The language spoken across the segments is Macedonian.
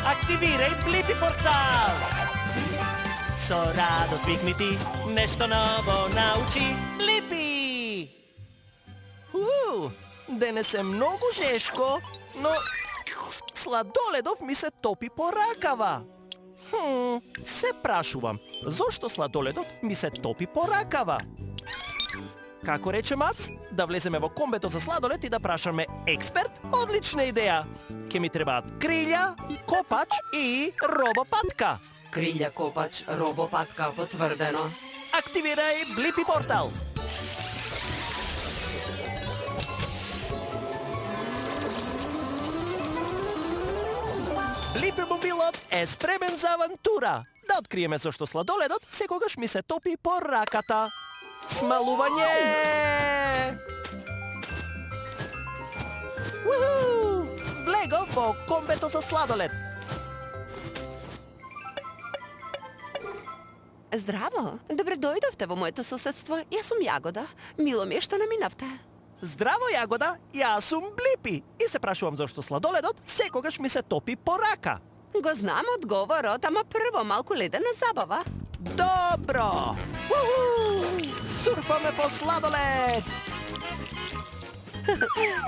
Активирај Блипи портал! Со радост викнити, нешто ново научи Блипи! Денес е многу жешко, но сладоледов ми се топи по ракава. Се прашувам, зошто сладоледот ми се топи по ракава? Како рече Мац, да влеземе во комбето за сладолед и да прашаме експерт? Одлична идеја! Ке ми требаат крилја, копач и робопатка. Крилја, копач, робопатка, потврдено. Активирај Блипи портал! Блипи мобилот е спремен за авантура. Да откриеме зошто сладоледот секогаш ми се топи по раката. Смалување! Уху! Влегов во комбето за сладолед. Здраво, добре дојдовте во моето соседство. Јас сум Јагода. Мило ми е што наминавте. Здраво, Јагода, јас сум Блипи и се прашувам зошто сладоледот секогаш ми се топи по рака. Го знам одговорот, ама прво малку ледена забава. Добро! Уху! Сурфаме по сладолед!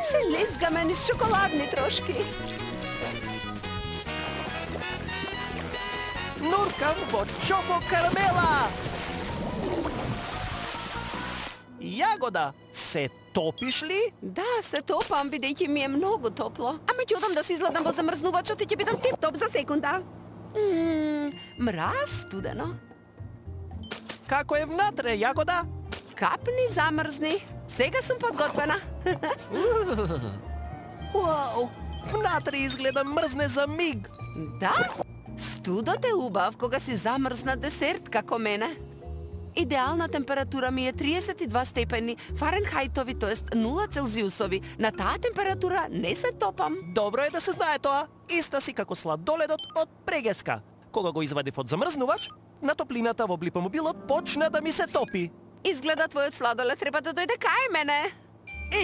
Се лезгаме низ шоколадни трошки. Нуркам во чоко карамела! Јагода, се топиш ли? Да, се топам, бидејќи ми е многу топло. Ама ќе одам да се изгledам во замрзнувачот и ќе бидам тип-топ за секунда. Мраз студено. Како е внатре, Јагода? Капни замрзни. Сега сум подготвена. Уау, внатре изгледа мрзне за миг. Да, студот е убав кога си замрзна десерт како мене. Идеална температура ми е 32 степени Фаренхајтови, тоест 0 Целзиусови. На таа температура не се топам. Добро е да се знае тоа. Иста си како сладоледот од прегеска. Кога го извадив од замрзнувач, на топлината во блипомобилот почна да ми се топи. Изгледа твојот сладолед треба да дојде кај мене.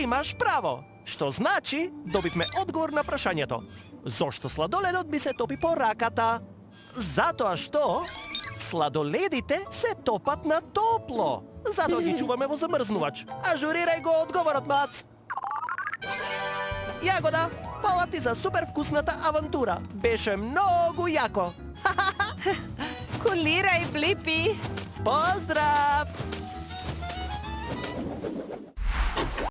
Имаш право. Што значи, добивме одговор на прашањето. Зошто сладоледот ми се топи по раката? Затоа што сладоледите се топат на топло. Затоа ги чуваме во замрзнувач. Ажурирај го одговорот, Мац. Јагода, фала ти за супер вкусната авантура. Беше многу јако. Кулирај, Блипи. Поздрав!